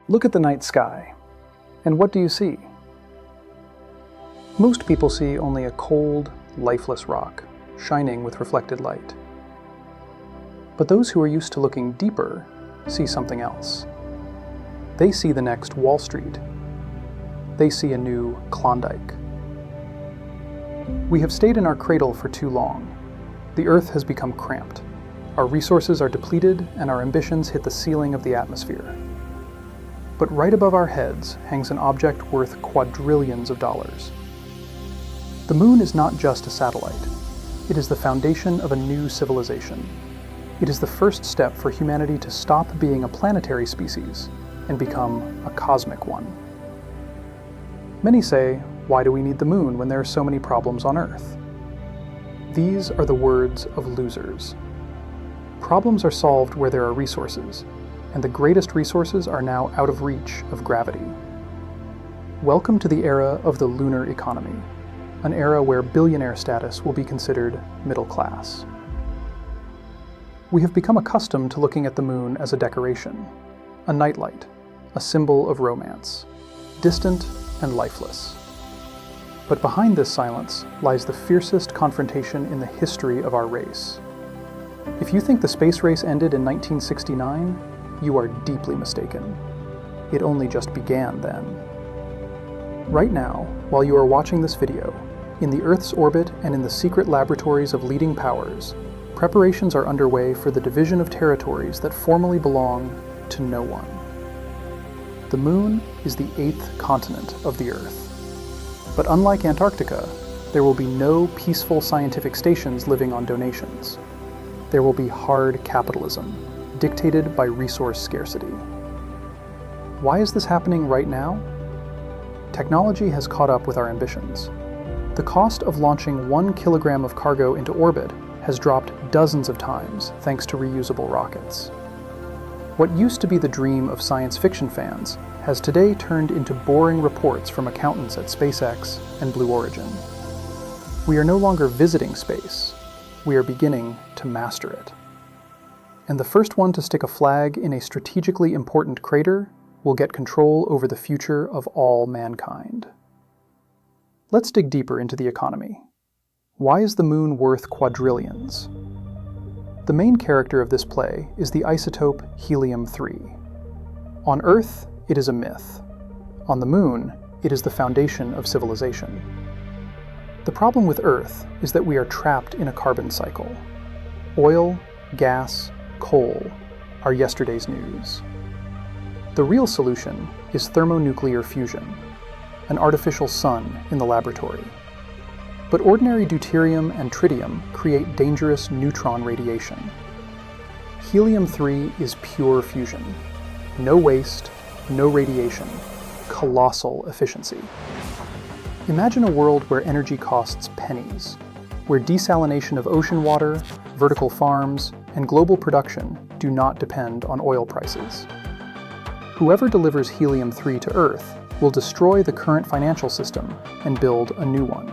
Look at the night sky, and what do you see? Most people see only a cold, lifeless rock, shining with reflected light. But those who are used to looking deeper see something else. They see the next Wall Street. They see a new Klondike. We have stayed in our cradle for too long. The Earth has become cramped. Our resources are depleted, and our ambitions hit the ceiling of the atmosphere. But right above our heads hangs an object worth quadrillions of dollars. The moon is not just a satellite. It is the foundation of a new civilization. It is the first step for humanity to stop being a planetary species and become a cosmic one. Many say, why do we need the moon when there are so many problems on Earth? These are the words of losers. Problems are solved where there are resources, and the greatest resources are now out of reach of gravity. Welcome to the era of the lunar economy, an era where billionaire status will be considered middle class. We have become accustomed to looking at the moon as a decoration, a nightlight, a symbol of romance, distant and lifeless. But behind this silence lies the fiercest confrontation in the history of our race. If you think the space race ended in 1969, you are deeply mistaken. It only just began then. Right now, while you are watching this video, in the Earth's orbit and in the secret laboratories of leading powers, preparations are underway for the division of territories that formerly belong to no one. The moon is the 8th continent of the Earth. But unlike Antarctica, there will be no peaceful scientific stations living on donations. There will be hard capitalism, dictated by resource scarcity. Why is this happening right now? Technology has caught up with our ambitions. The cost of launching 1 kilogram of cargo into orbit has dropped dozens of times thanks to reusable rockets. What used to be the dream of science fiction fans has today turned into boring reports from accountants at SpaceX and Blue Origin. We are no longer visiting space, we are beginning to master it. And the first one to stick a flag in a strategically important crater will get control over the future of all mankind. Let's dig deeper into the economy. Why is the moon worth quadrillions? The main character of this play is the isotope helium-3. On Earth, it is a myth. On the moon, it is the foundation of civilization. The problem with Earth is that we are trapped in a carbon cycle. Oil, gas, coal are yesterday's news. The real solution is thermonuclear fusion, an artificial sun in the laboratory. But ordinary deuterium and tritium create dangerous neutron radiation. Helium-3 is pure fusion. No waste, no radiation, colossal efficiency. Imagine a world where energy costs pennies, where desalination of ocean water, vertical farms, and global production do not depend on oil prices. Whoever delivers helium-3 to Earth will destroy the current financial system and build a new one.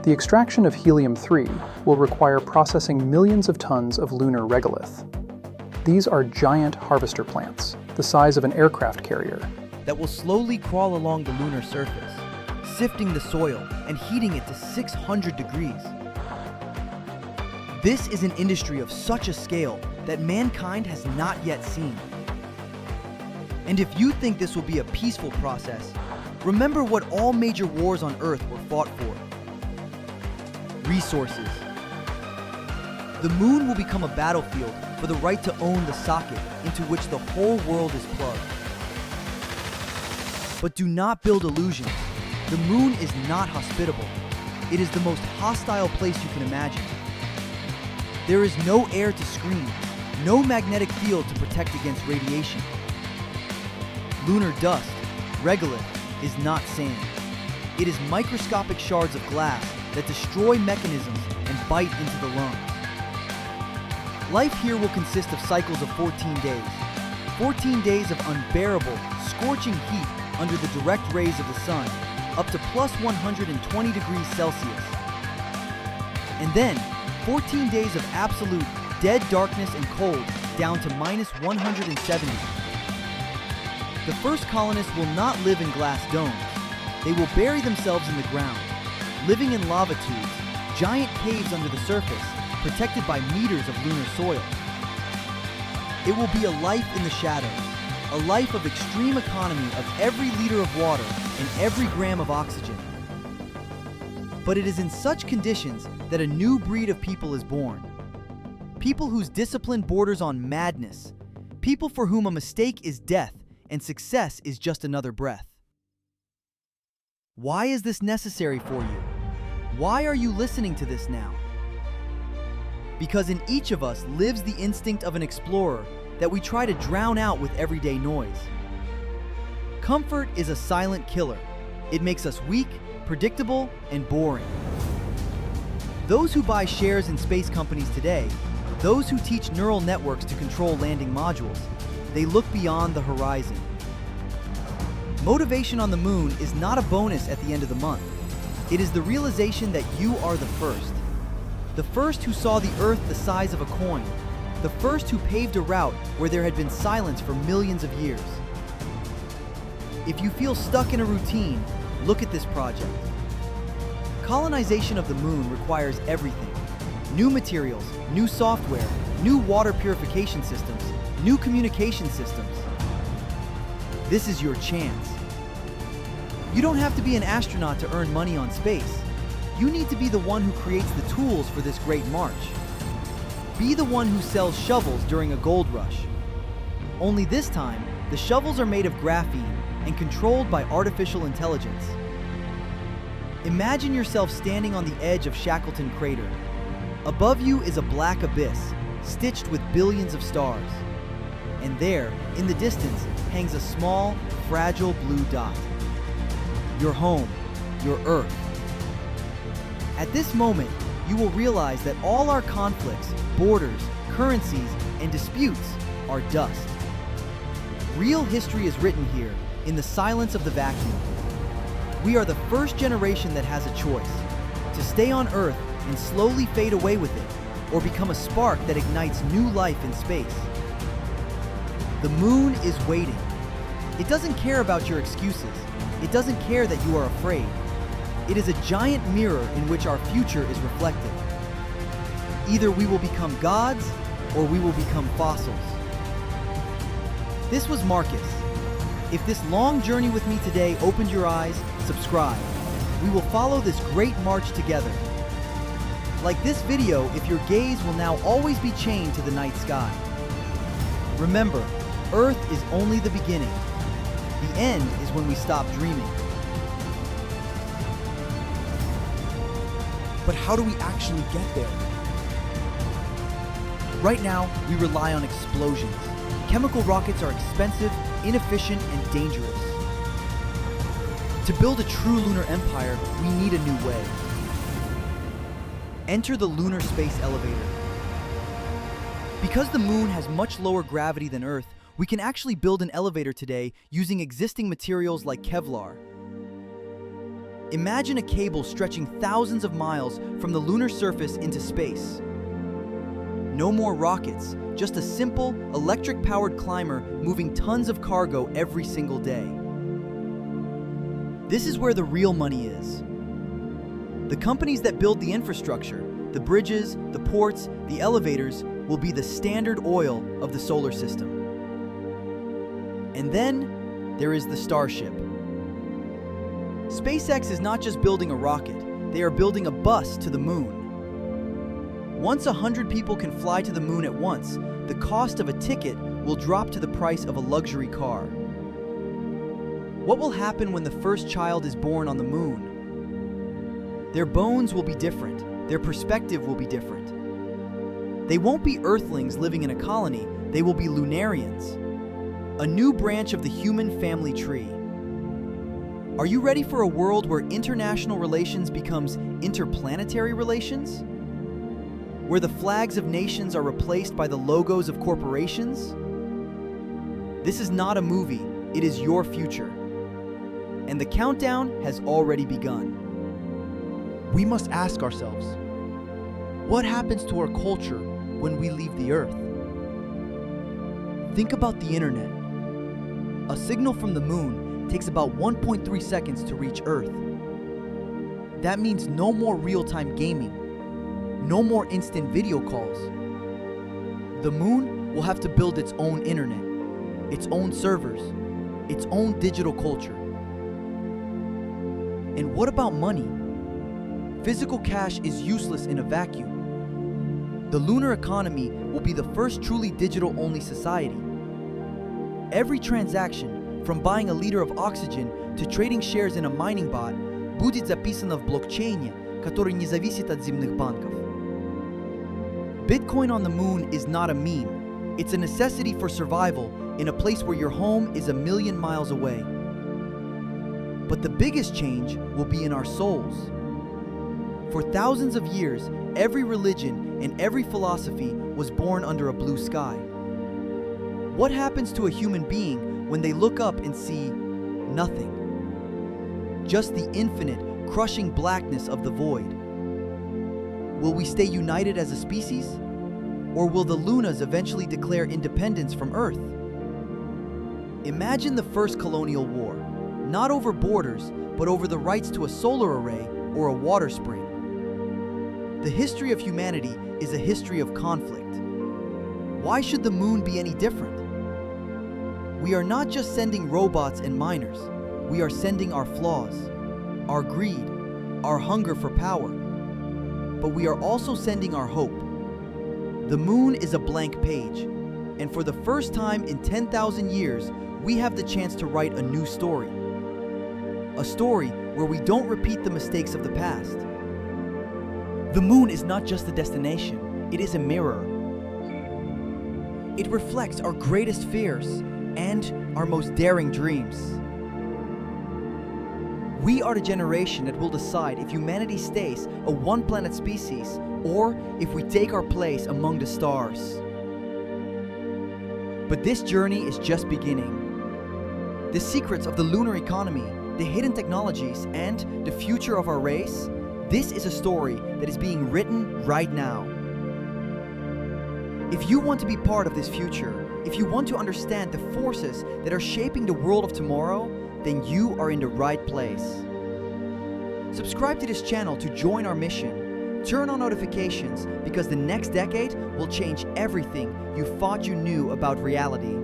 The extraction of helium-3 will require processing millions of tons of lunar regolith. These are giant harvester plants, the size of an aircraft carrier, that will slowly crawl along the lunar surface, sifting the soil and heating it to 600 degrees. This is an industry of such a scale that mankind has not yet seen. And if you think this will be a peaceful process, remember what all major wars on Earth were fought for. Resources. The moon will become a battlefield for the right to own the socket into which the whole world is plugged. But do not build illusions. The moon is not hospitable. It is the most hostile place you can imagine. There is no air to screen, no magnetic field to protect against radiation. Lunar dust, regolith, is not sand. It is microscopic shards of glass that destroy mechanisms and bite into the lungs. Life here will consist of cycles of 14 days. 14 days of unbearable, scorching heat under the direct rays of the sun, up to plus 120 degrees Celsius. And then, 14 days of absolute dead darkness and cold down to minus 170. The first colonists will not live in glass domes. They will bury themselves in the ground, living in lava tubes, giant caves under the surface, protected by meters of lunar soil. It will be a life in the shadows, a life of extreme economy of every liter of water and every gram of oxygen. But it is in such conditions that a new breed of people is born. People whose discipline borders on madness. People for whom a mistake is death and success is just another breath. Why is this necessary for you? Why are you listening to this now? Because in each of us lives the instinct of an explorer that we try to drown out with everyday noise. Comfort is a silent killer. It makes us weak, predictable, and boring. Those who buy shares in space companies today, those who teach neural networks to control landing modules, they look beyond the horizon. Motivation on the moon is not a bonus at the end of the month. It is the realization that you are the first. The first who saw the Earth the size of a coin. The first who paved a route where there had been silence for millions of years. If you feel stuck in a routine, look at this project. Colonization of the moon requires everything. New materials, new software, new water purification systems, new communication systems. This is your chance. You don't have to be an astronaut to earn money on space. You need to be the one who creates the tools for this great march. Be the one who sells shovels during a gold rush. Only this time, the shovels are made of graphene and controlled by artificial intelligence. Imagine yourself standing on the edge of Shackleton Crater. Above you is a black abyss, stitched with billions of stars. And there, in the distance, hangs a small, fragile blue dot. Your home, your Earth. At this moment, you will realize that all our conflicts, borders, currencies, and disputes are dust. Real history is written here, in the silence of the vacuum. We are the first generation that has a choice: to stay on Earth and slowly fade away with it, or become a spark that ignites new life in space. The moon is waiting. It doesn't care about your excuses. It doesn't care that you are afraid. It is a giant mirror in which our future is reflected. Either we will become gods, or we will become fossils. This was Marcus. If this long journey with me today opened your eyes, subscribe. We will follow this great march together. Like this video, if your gaze will now always be chained to the night sky. Remember, Earth is only the beginning. The end is when we stop dreaming. But how do we actually get there? Right now, we rely on explosions. Chemical rockets are expensive, inefficient, and dangerous. To build a true lunar empire, we need a new way. Enter the lunar space elevator. Because the moon has much lower gravity than Earth, we can actually build an elevator today using existing materials like Kevlar. Imagine a cable stretching thousands of miles from the lunar surface into space. No more rockets, just a simple, electric-powered climber moving tons of cargo every single day. This is where the real money is. The companies that build the infrastructure, the bridges, the ports, the elevators, will be the Standard Oil of the solar system. And then, there is the Starship. SpaceX is not just building a rocket, they are building a bus to the moon. Once 100 people can fly to the moon at once, the cost of a ticket will drop to the price of a luxury car. What will happen when the first child is born on the moon? Their bones will be different, their perspective will be different. They won't be Earthlings living in a colony, they will be Lunarians, a new branch of the human family tree. Are you ready for a world where international relations becomes interplanetary relations? Where the flags of nations are replaced by the logos of corporations? This is not a movie, it is your future. And the countdown has already begun. We must ask ourselves, what happens to our culture when we leave the Earth? Think about the internet. A signal from the moon takes about 1.3 seconds to reach Earth. That means no more real-time gaming, no more instant video calls. The moon will have to build its own internet, its own servers, its own digital culture. And what about money? Physical cash is useless in a vacuum. The lunar economy will be the first truly digital-only society. Every transaction, from buying a liter of oxygen to trading shares in a mining bot, будет записано в блокчейне, который не зависит от земных банков. Bitcoin on the moon is not a meme. It's a necessity for survival in a place where your home is 1,000,000 miles away. But the biggest change will be in our souls. For thousands of years, every religion and every philosophy was born under a blue sky. What happens to a human being when they look up and see nothing? Just the infinite, crushing blackness of the void. Will we stay united as a species? Or will the Lunas eventually declare independence from Earth? Imagine the first colonial war, not over borders, but over the rights to a solar array or a water spring. The history of humanity is a history of conflict. Why should the moon be any different? We are not just sending robots and miners. We are sending our flaws, our greed, our hunger for power. But we are also sending our hope. The moon is a blank page, and for the first time in 10,000 years, we have the chance to write a new story. A story where we don't repeat the mistakes of the past. The moon is not just a destination, it is a mirror. It reflects our greatest fears and our most daring dreams. We are the generation that will decide if humanity stays a one-planet species or if we take our place among the stars. But this journey is just beginning. The secrets of the lunar economy, the hidden technologies, and the future of our race, this is a story that is being written right now. If you want to be part of this future, if you want to understand the forces that are shaping the world of tomorrow, then you are in the right place. Subscribe to this channel to join our mission. Turn on notifications because the next decade will change everything you thought you knew about reality.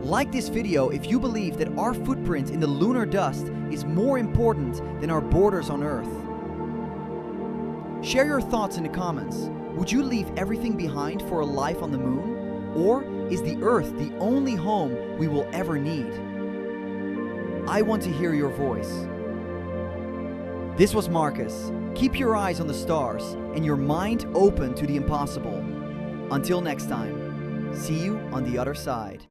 Like this video if you believe that our footprint in the lunar dust is more important than our borders on Earth. Share your thoughts in the comments. Would you leave everything behind for a life on the moon? Or is the Earth the only home we will ever need? I want to hear your voice. This was Marcus. Keep your eyes on the stars and your mind open to the impossible. Until next time, see you on the other side.